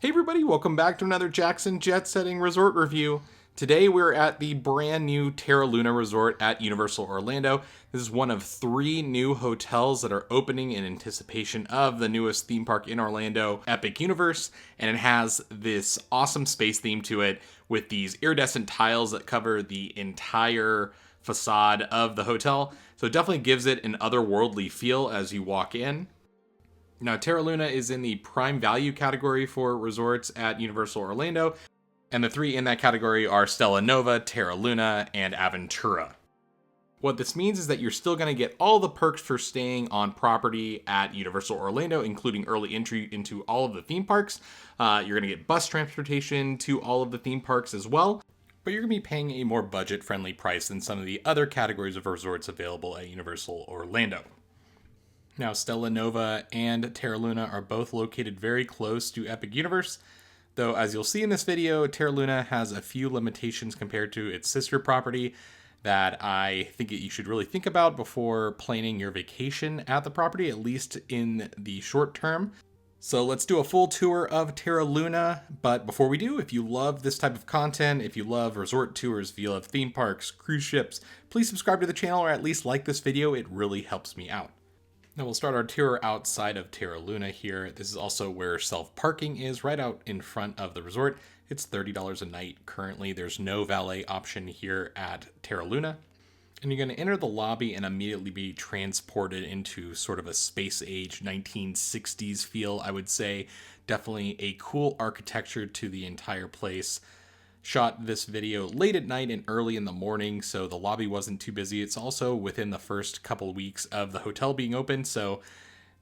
Hey everybody, welcome back to another Jackson Jet Setting Resort review. Today we're at the brand new Terra Luna Resort at Universal Orlando. This is one of 3 new hotels that are opening in anticipation of the newest theme park in Orlando, Epic Universe, and it has this awesome space theme to it with these iridescent tiles that cover the entire facade of the hotel. So it definitely gives it an otherworldly feel as you walk in. Now, Terra Luna is in the prime value category for resorts at Universal Orlando, and the 3 in that category are Stella Nova, Terra Luna, and Aventura. What this means is that you're still going to get all the perks for staying on property at Universal Orlando, including early entry into all of the theme parks. You're going to get bus transportation to all of the theme parks as well, but you're going to be paying a more budget-friendly price than some of the other categories of resorts available at Universal Orlando. Now, Stella Nova and Terra Luna are both located very close to Epic Universe, though as you'll see in this video, Terra Luna has a few limitations compared to its sister property that I think you should really think about before planning your vacation at the property, at least in the short term. So let's do a full tour of Terra Luna, but before we do, if you love this type of content, if you love resort tours, if you love theme parks, cruise ships, please subscribe to the channel or at least like this video. It really helps me out. Now we'll start our tour outside of Terra Luna here. This is also where self-parking is, right out in front of the resort. It's $30 a night currently. There's no valet option here at Terra Luna. And you're going to enter the lobby and immediately be transported into sort of a space age 1960s feel, I would say. Definitely a cool architecture to the entire place. Shot this video late at night and early in the morning, so the lobby wasn't too busy. It's also within the first couple weeks of the hotel being open, so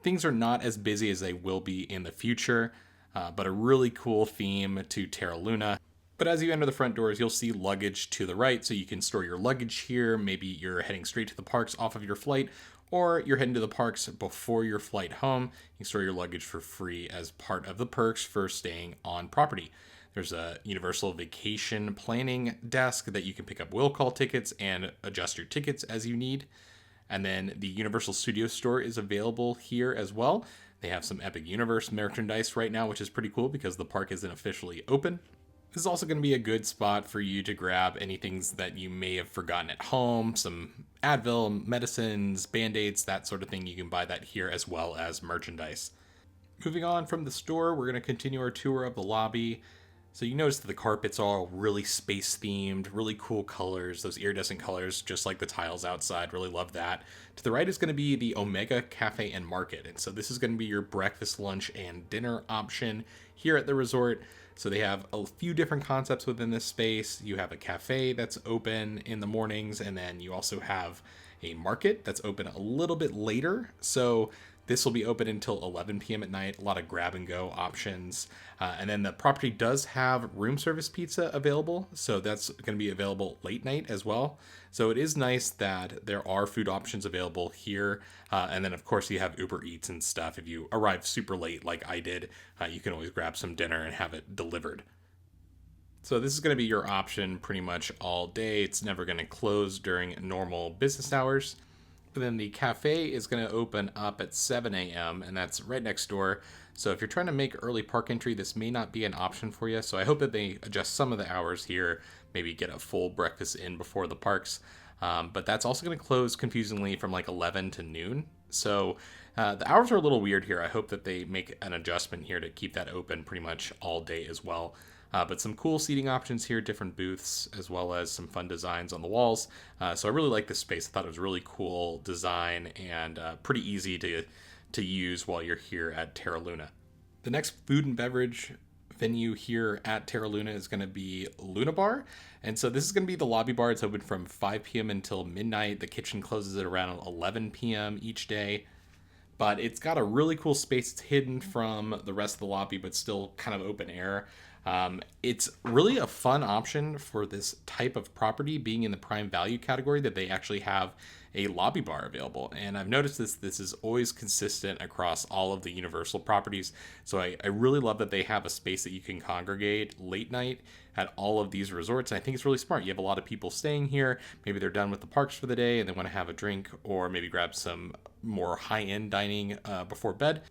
things are not as busy as they will be in the future, but a really cool theme to Terra Luna. But as you enter the front doors, you'll see luggage to the right, so you can store your luggage here. Maybe you're heading straight to the parks off of your flight, or you're heading to the parks before your flight home. You can store your luggage for free as part of the perks for staying on property. There's a Universal Vacation Planning desk that you can pick up will call tickets and adjust your tickets as you need. And then the Universal Studios store is available here as well. They have some Epic Universe merchandise right now, which is pretty cool because the park isn't officially open. This is also going to be a good spot for you to grab any things that you may have forgotten at home, some Advil, medicines, Band-Aids, that sort of thing. You can buy that here as well as merchandise. Moving on from the store, we're going to continue our tour of the lobby. So you notice that the carpet's all really space themed, really cool colors, those iridescent colors, just like the tiles outside. Really love that. To the right is going to be the Omega Cafe and Market. And so this is going to be your breakfast, lunch, and dinner option here at the resort. So they have a few different concepts within this space. You have a cafe that's open in the mornings, and then you also have a market that's open a little bit later. So this will be open until 11 p.m. at night. A lot of grab and go options. And then the property does have room service pizza available. So that's going to be available late night as well. So it is nice that there are food options available here. And then, of course, you have Uber Eats and stuff. If you arrive super late like I did, you can always grab some dinner and have it delivered. So this is going to be your option pretty much all day. It's never going to close during normal business hours. But then the cafe is going to open up at 7 a.m. and that's right next door. So if you're trying to make early park entry, this may not be an option for you. So I hope that they adjust some of the hours here, maybe get a full breakfast in before the parks. But that's also going to close confusingly from like 11 to noon. So the hours are a little weird here. I hope that they make an adjustment here to keep that open pretty much all day as well. But some cool seating options here, different booths, as well as some fun designs on the walls. So I really like this space. I thought it was really cool design and pretty easy to use while you're here at Terra Luna. The next food and beverage venue here at Terra Luna is going to be Luna Bar. And so this is going to be the lobby bar. It's open from 5 p.m. until midnight. The kitchen closes at around 11 p.m. each day. But it's got a really cool space. It's hidden from the rest of the lobby, but still kind of open air. It's really a fun option for this type of property, being in the prime value category, that they actually have a lobby bar available. And I've noticed this is always consistent across all of the Universal properties. So I really love that they have a space that you can congregate late night at all of these resorts. And I think it's really smart. You have a lot of people staying here. Maybe they're done with the parks for the day and they want to have a drink, or maybe grab some more high-end dining before bed.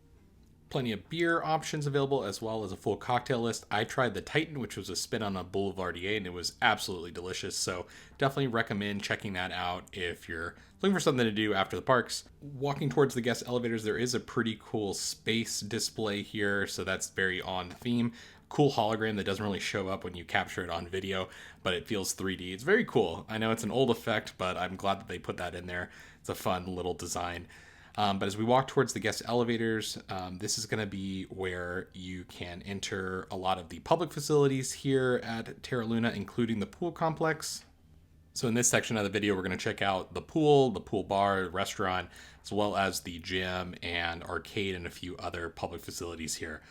Plenty of beer options available as well as a full cocktail list. I tried the Titan, which was a spin on a Boulevardier, and it was absolutely delicious. So definitely recommend checking that out if you're looking for something to do after the parks. Walking towards the guest elevators, there is a pretty cool space display here, so that's very on theme. Cool hologram that doesn't really show up when you capture it on video, but it feels 3D. It's very cool. I know it's an old effect, but I'm glad that they put that in there. It's a fun little design. But as we walk towards the guest elevators, this is going to be where you can enter a lot of the public facilities here at Terra Luna, including the pool complex. So in this section of the video, we're going to check out the pool bar, restaurant, as well as the gym and arcade and a few other public facilities here.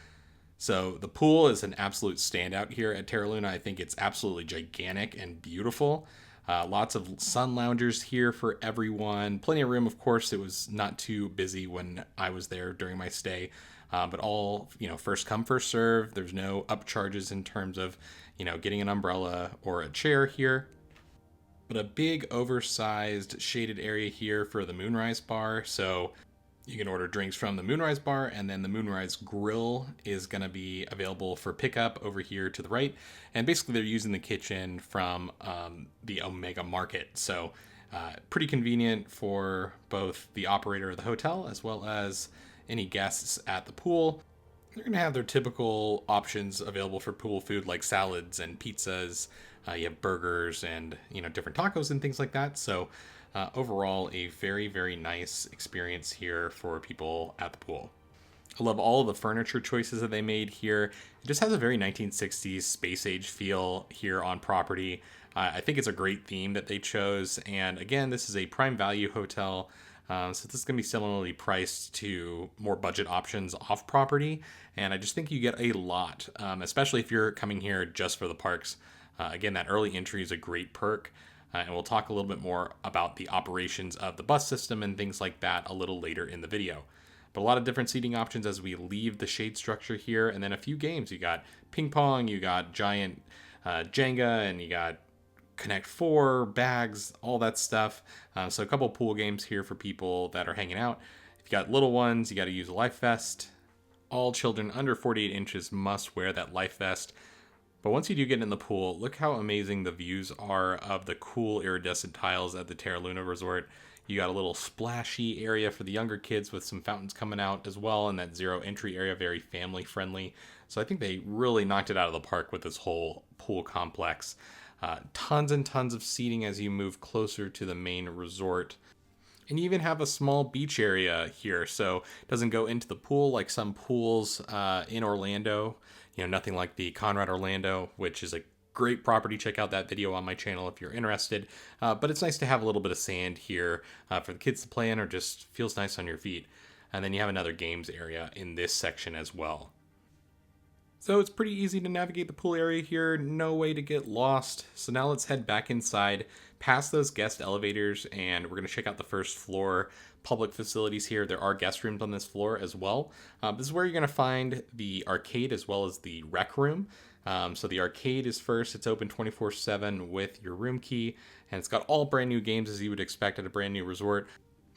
So the pool is an absolute standout here at Terra Luna. I think it's absolutely gigantic and beautiful. Lots of sun loungers here for everyone. Plenty of room, of course. It was not too busy when I was there during my stay. But all, first come, first serve. There's no upcharges in terms of, getting an umbrella or a chair here. But a big oversized shaded area here for the Moonrise Bar. So you can order drinks from the Moonrise Bar, and then the Moonrise Grill is going to be available for pickup over here to the right. And basically, they're using the kitchen from the Omega Market. So pretty convenient for both the operator of the hotel as well as any guests at the pool. They're going to have their typical options available for pool food, like salads and pizzas. You have burgers and different tacos and things like that. So overall, a very, very nice experience here for people at the pool. I love all of the furniture choices that they made here. It just has a very 1960s space age feel here on property. I think it's a great theme that they chose. And again, this is a prime value hotel. So this is going to be similarly priced to more budget options off property. And I just think you get a lot, especially if you're coming here just for the parks. Again, that early entry is a great perk. And we'll talk a little bit more about the operations of the bus system and things like that a little later in the video. But a lot of different seating options as we leave the shade structure here. And then a few games. You got ping pong, you got giant Jenga, and you got Connect 4, bags, all that stuff. So a couple pool games here for people that are hanging out. If you got little ones, you got to use a life vest. All children under 48 inches must wear that life vest. But once you do get in the pool, look how amazing the views are of the cool iridescent tiles at the Terra Luna Resort. You got a little splashy area for the younger kids with some fountains coming out as well, and that zero entry area, very family friendly. So I think they really knocked it out of the park with this whole pool complex. Tons and tons of seating as you move closer to the main resort. And you even have a small beach area here, so it doesn't go into the pool like some pools in Orlando. Nothing like the Conrad Orlando, which is a great property. Check out that video on my channel if you're interested. But it's nice to have a little bit of sand here for the kids to play in, or just feels nice on your feet. And then you have another games area in this section as well. So it's pretty easy to navigate the pool area here, no way to get lost. So now let's head back inside, past those guest elevators, and we're going to check out the first floor public facilities here. There are guest rooms on this floor as well. This is where you're going to find the arcade as well as the rec room. So the arcade is first. It's open 24/7 with your room key, and it's got all brand new games as you would expect at a brand new resort.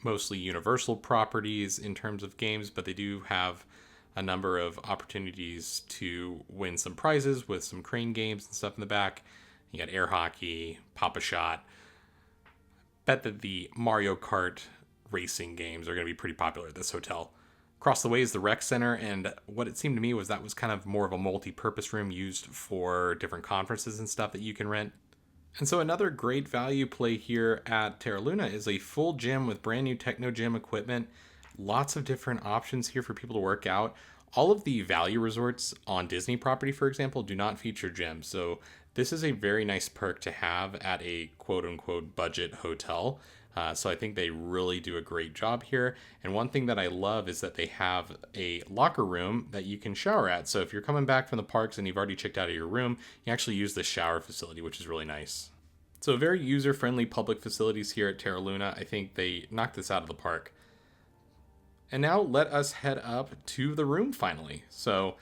Mostly Universal properties in terms of games, but they do have a number of opportunities to win some prizes with some crane games and stuff in the back. You got air hockey, Pop-A-Shot. Bet that the Mario Kart racing games are going to be pretty popular at this hotel. Across the way is the rec center, and what it seemed to me was that was kind of more of a multi-purpose room used for different conferences and stuff that you can rent. And so another great value play here at Terra Luna is a full gym with brand new techno gym equipment. Lots of different options here for people to work out. All of the value resorts on Disney property, for example, do not feature gyms. So this is a very nice perk to have at a quote-unquote budget hotel. So I think they really do a great job here. And one thing that I love is that they have a locker room that you can shower at. So if you're coming back from the parks and you've already checked out of your room, you actually use the shower facility, which is really nice. So very user-friendly public facilities here at Terra Luna. I think they knocked this out of the park. And now let us head up to the room finally. So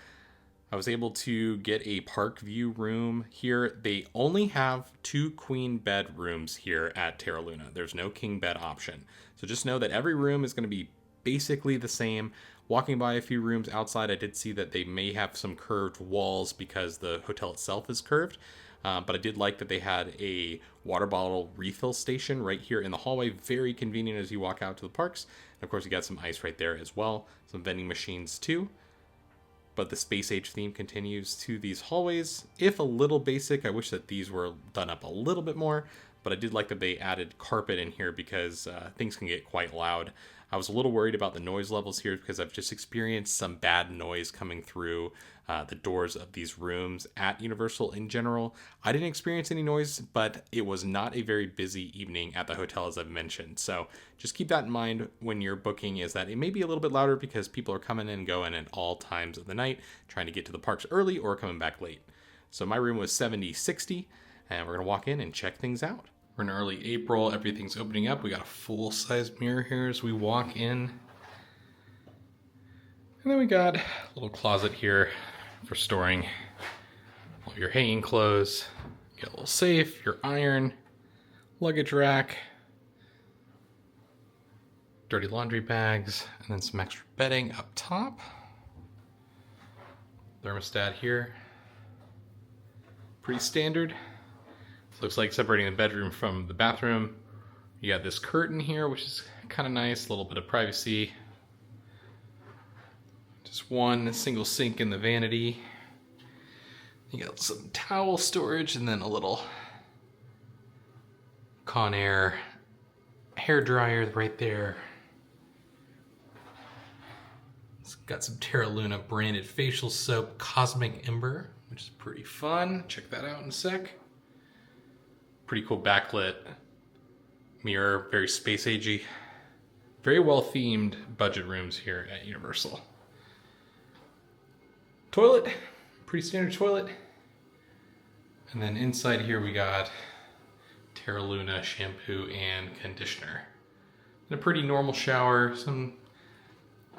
I was able to get a park view room here. They only have 2 queen bed rooms here at Terra Luna. There's no king bed option. So just know that every room is going to be basically the same. Walking by a few rooms outside, I did see that they may have some curved walls because the hotel itself is curved. But I did like that they had a water bottle refill station right here in the hallway. Very convenient as you walk out to the parks. And of course, you got some ice right there as well. Some vending machines too. But the space age theme continues to these hallways. If a little basic, I wish that these were done up a little bit more. But I did like that they added carpet in here because things can get quite loud. I was a little worried about the noise levels here because I've just experienced some bad noise coming through the doors of these rooms at Universal in general. I didn't experience any noise, but it was not a very busy evening at the hotel, as I've mentioned. So just keep that in mind when you're booking, is that it may be a little bit louder because people are coming and going at all times of the night, trying to get to the parks early or coming back late. So my room was 7060, and we're going to walk in and check things out. We're in early April, everything's opening up. We got a full-size mirror here as we walk in. And then we got a little closet here for storing all your hanging clothes. You got a little safe, your iron, luggage rack, dirty laundry bags, and then some extra bedding up top. Thermostat here. Pretty standard. Looks like separating the bedroom from the bathroom. You got this curtain here, which is kind of nice, a little bit of privacy. Just one single sink in the vanity. You got some towel storage and then a little Conair hair dryer right there. It's got some Terra Luna branded facial soap, Cosmic Ember, which is pretty fun. Check that out in a sec. Pretty cool backlit mirror, very space agey. Very well themed budget rooms here at Universal. Toilet, pretty standard toilet. And then inside here we got Terra Luna shampoo and conditioner. And a pretty normal shower, some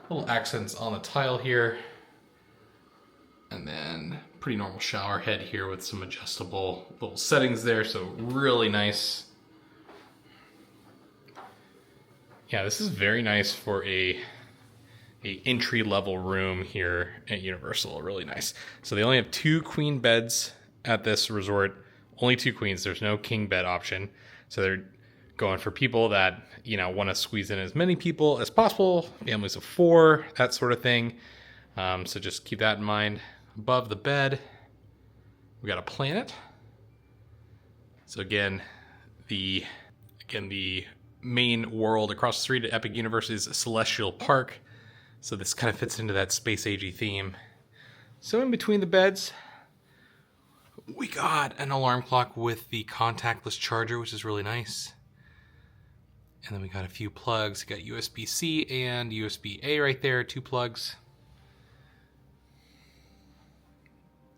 little accents on the tile here. And then pretty normal shower head here with some adjustable little settings there, so really nice. Yeah, this is very nice for a entry level room here at Universal. Really nice. So they only have 2 queen beds at this resort. Only 2 queens. There's no king bed option. So they're going for people that, you know, want to squeeze in as many people as possible. Families of 4, that sort of thing. So just keep that in mind. Above the bed, we got a planet. So again, the main world across the street at Epic Universe is Celestial Park. So this kind of fits into that space agey theme. So in between the beds, we got an alarm clock with the contactless charger, which is really nice. And then we got a few plugs. We got USB-C and USB-A right there, 2 plugs.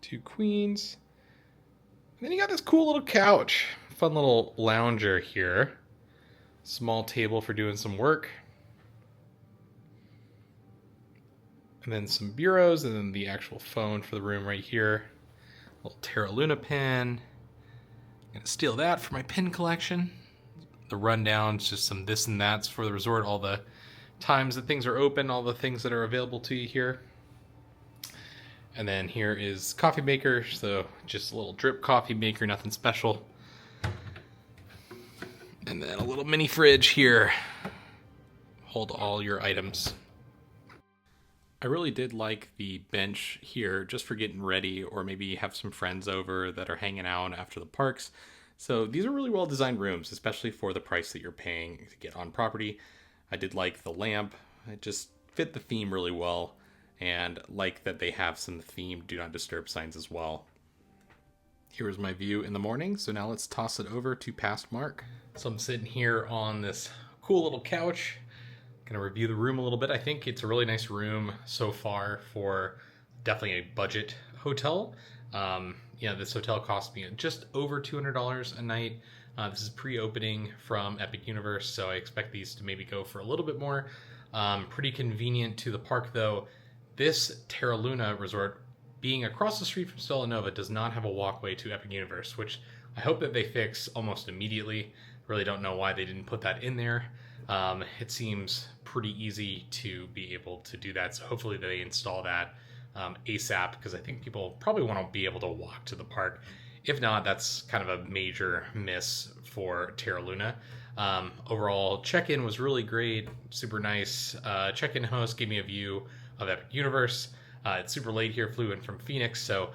2 queens. And then you got this cool little couch. Fun little lounger here. Small table for doing some work. And then some bureaus, and then the actual phone for the room right here. A little Terra Luna pen. I'm gonna steal that for my pin collection. The rundown's just some this and that's for the resort, all the times that things are open, all the things that are available to you here. And then here is coffee maker, so just a little drip coffee maker, nothing special. And then a little mini fridge here. Hold all your items. I really did like the bench here just for getting ready, or maybe have some friends over that are hanging out after the parks. So these are really well designed rooms, especially for the price that you're paying to get on property. I did like the lamp. It just fit the theme really well. And like that they have some themed do not disturb signs as well. Here is my view in the morning. So now let's toss it over to past Mark. So I'm sitting here on this cool little couch. Gonna review the room a little bit. I think it's a really nice room so far for definitely a budget hotel. This hotel cost me just over $200 a night. This is pre-opening from Epic Universe, so I expect these to maybe go for a little bit more. Pretty convenient to the park though. This Terra Luna resort, being across the street from Stella Nova, does not have a walkway to Epic Universe, which I hope that they fix almost immediately. Really don't know why they didn't put that in there. It seems pretty easy to be able to do that. So hopefully they install that ASAP, because I think people probably want to be able to walk to the park. If not, that's kind of a major miss for Terra Luna. Overall, check-in was really great, super nice. Check-in host gave me a view of Epic Universe. It's super late here, flew in from Phoenix, so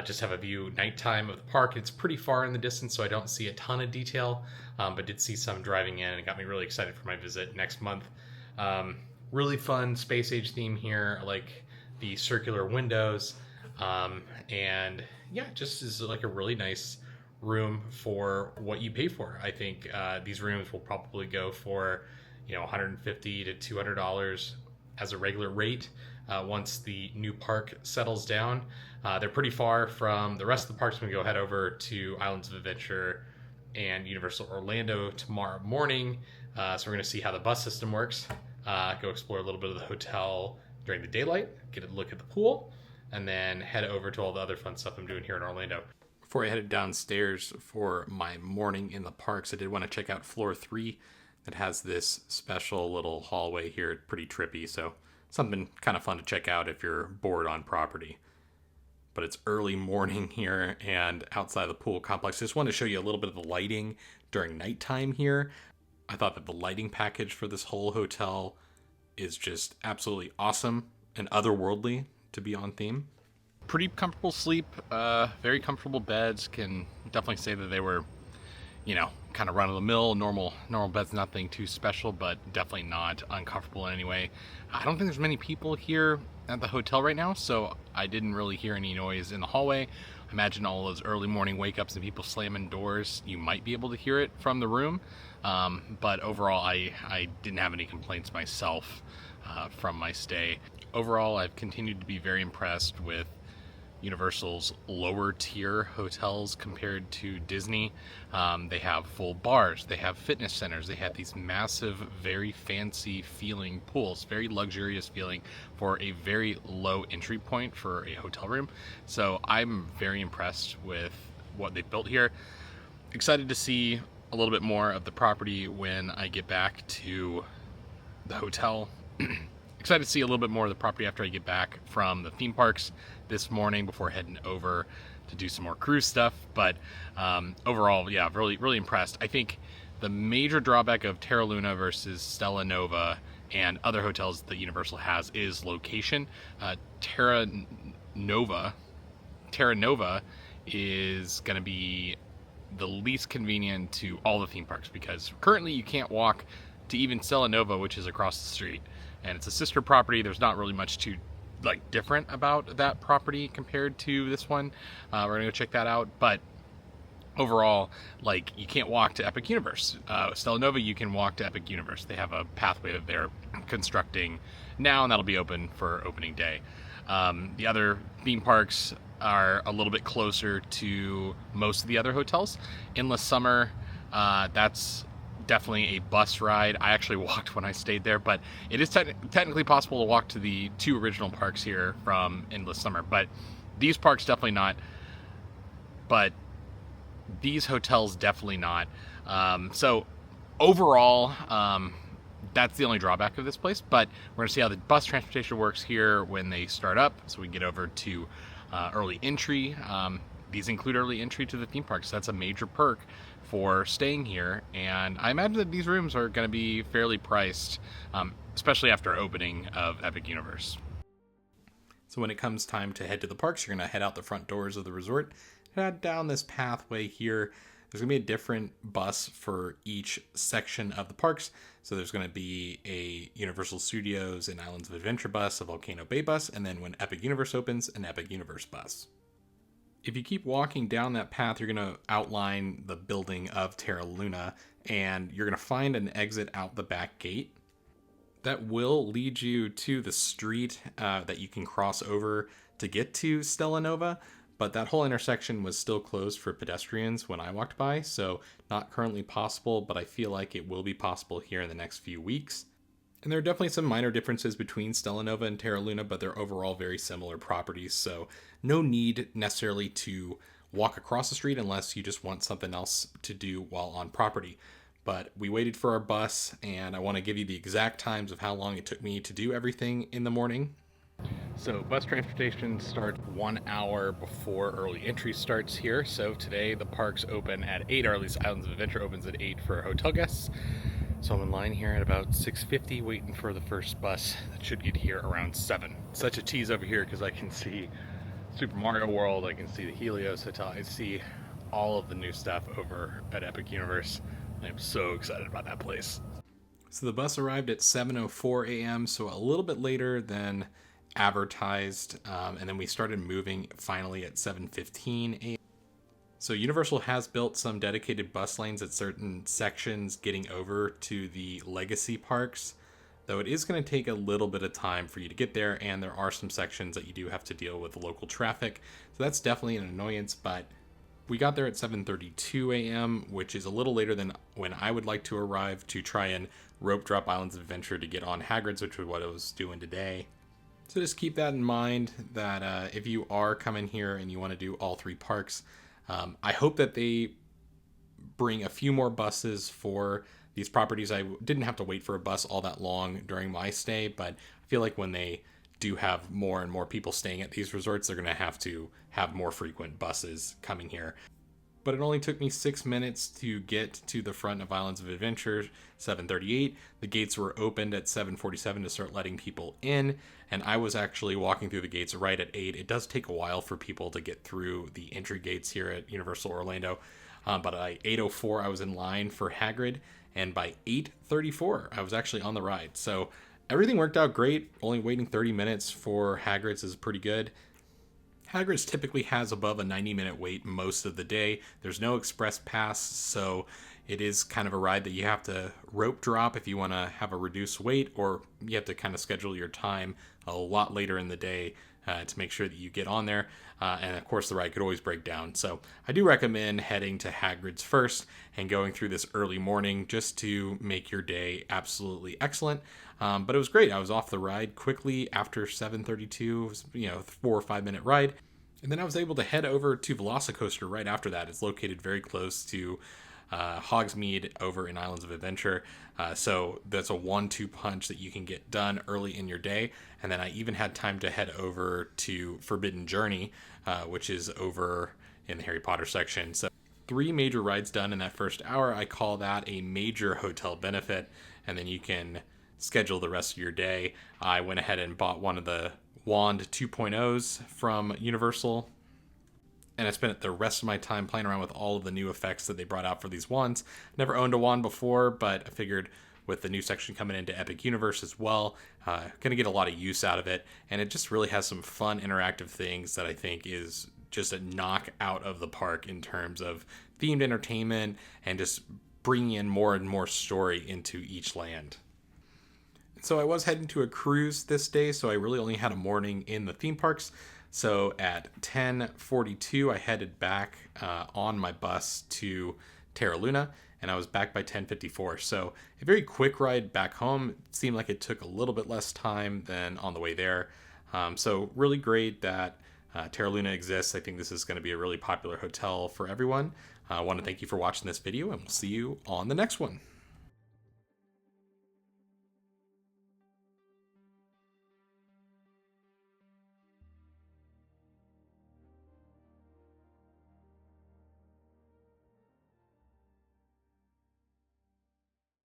just have a view nighttime of the park. It's pretty far in the distance, so I don't see a ton of detail, but did see some driving in, and it got me really excited for my visit next month. Really fun space age theme here, like the circular windows, and yeah, just is like a really nice room for what you pay for. I think these rooms will probably go for $150 to $200 as a regular rate once the new park settles down. They're pretty far from the rest of the parks. I'm gonna go head over to Islands of Adventure and Universal Orlando tomorrow morning. So we're gonna see how the bus system works. Go explore a little bit of the hotel during the daylight, get a look at the pool, and then head over to all the other fun stuff I'm doing here in Orlando. Before I headed downstairs for my morning in the parks, I did want to check out floor 3 that has this special little hallway here. Pretty trippy, so something kind of fun to check out if you're bored on property. But it's early morning here and outside the pool complex. Just wanted to show you a little bit of the lighting during nighttime here. I thought that the lighting package for this whole hotel is just absolutely awesome and otherworldly to be on theme. Pretty comfortable sleep, very comfortable beds. Can definitely say that they were, kind of run-of-the-mill, normal beds, nothing too special, but definitely not uncomfortable in any way. I don't think there's many people here at the hotel right now, so I didn't really hear any noise in the hallway. I imagine all those early morning wake-ups and people slamming doors, you might be able to hear it from the room, but overall I didn't have any complaints myself from my stay. Overall, I've continued to be very impressed with Universal's lower tier hotels compared to Disney. They have full bars, they have fitness centers, they have these massive, very fancy feeling pools, very luxurious feeling for a very low entry point for a hotel room. So I'm very impressed with what they've built here. Excited to see a little bit more of the property when I get back to the hotel. Excited to see a little bit more of the property after I get back from the theme parks this morning before heading over to do some more cruise stuff. But overall, yeah, really impressed. I think the major drawback of Terra Luna versus Stella Nova and other hotels that Universal has is location. Terra Nova is going to be the least convenient to all the theme parks because currently you can't walk to even Stella Nova, which is across the street. And it's a sister property. There's not really much to different about that property compared to this one. We're gonna go check that out. But overall, you can't walk to Epic Universe. Stella Nova, you can walk to Epic Universe. They have a pathway that they're constructing now, and that'll be open for opening day. The other theme parks are a little bit closer to most of the other hotels. Endless Summer, that's definitely a bus ride. I actually walked when I stayed there, but it is technically possible to walk to the 2 original parks here from Endless Summer, but these parks definitely not, but these hotels definitely not. So overall, that's the only drawback of this place, but we're gonna see how the bus transportation works here when they start up, so we get over to early entry. These include early entry to the theme parks. So that's a major perk for staying here, and I imagine that these rooms are going to be fairly priced, especially after opening of Epic Universe. So when it comes time to head to the parks, you're going to head out the front doors of the resort, head down this pathway here. There's going to be a different bus for each section of the parks. So there's going to be a Universal Studios and Islands of Adventure bus, a Volcano Bay bus, and then when Epic Universe opens, an Epic Universe bus. If you keep walking down that path, you're going to outline the building of Terra Luna, and you're going to find an exit out the back gate. That will lead you to the street that you can cross over to get to Stella Nova, but that whole intersection was still closed for pedestrians when I walked by, so not currently possible, but I feel like it will be possible here in the next few weeks. And there are definitely some minor differences between Stella Nova and Terra Luna, but they're overall very similar properties, so no need necessarily to walk across the street unless you just want something else to do while on property. But we waited for our bus, and I want to give you the exact times of how long it took me to do everything in the morning. So bus transportation starts 1 hour before early entry starts here. So today the parks open at 8, or at least Islands of Adventure opens at 8 for hotel guests. So I'm in line here at about 6:50 waiting for the first bus that should get here around 7. Such a tease over here because I can see Super Mario World, I can see the Helios Hotel, I see all of the new stuff over at Epic Universe. I'm so excited about that place. So the bus arrived at 7:04 a.m., so a little bit later than advertised, and then we started moving finally at 7:15 a.m. So Universal has built some dedicated bus lanes at certain sections getting over to the legacy parks, though it is going to take a little bit of time for you to get there, and there are some sections that you do have to deal with local traffic. So that's definitely an annoyance, but we got there at 7:32 a.m., which is a little later than when I would like to arrive to try and rope drop Islands of Adventure to get on Hagrid's, which is what I was doing today. So just keep that in mind that if you are coming here and you want to do all 3 parks, I hope that they bring a few more buses for these properties. I didn't have to wait for a bus all that long during my stay, but I feel like when they do have more and more people staying at these resorts, they're going to have more frequent buses coming here. But it only took me 6 minutes to get to the front of Islands of Adventure, 7:38. The gates were opened at 7:47 to start letting people in, and I was actually walking through the gates right at 8. It does take a while for people to get through the entry gates here at Universal Orlando, but by 8:04 I was in line for Hagrid, and by 8:34 I was actually on the ride. So everything worked out great. Only waiting 30 minutes for Hagrid's is pretty good. Hagrid's typically has above a 90-minute wait most of the day. There's no express pass, so it is kind of a ride that you have to rope drop if you want to have a reduced wait, or you have to kind of schedule your time a lot later in the day to make sure that you get on there. And of course, the ride could always break down. So I do recommend heading to Hagrid's first and going through this early morning just to make your day absolutely excellent. But it was great. I was off the ride quickly after 7:32. It was, 4 or 5 minute ride. And then I was able to head over to Velocicoaster right after that. It's located very close to Hogsmeade over in Islands of Adventure. So that's a 1-2 punch that you can get done early in your day. And then I even had time to head over to Forbidden Journey, which is over in the Harry Potter section. So 3 major rides done in that first hour. I call that a major hotel benefit. And then you can schedule the rest of your day. I went ahead and bought one of the Wand 2.0s from Universal, and I spent the rest of my time playing around with all of the new effects that they brought out for these wands. Never owned a wand before, but I figured with the new section coming into Epic Universe as well, gonna get a lot of use out of it, and it just really has some fun interactive things that I think is just a knock out of the park in terms of themed entertainment and just bringing in more and more story into each land. So I was heading to a cruise this day, so I really only had a morning in the theme parks. So at 10:42, I headed back on my bus to Terra Luna, and I was back by 10:54. So a very quick ride back home. It seemed like it took a little bit less time than on the way there. So really great that Terra Luna exists. I think this is going to be a really popular hotel for everyone. I want to thank you for watching this video, and we'll see you on the next one.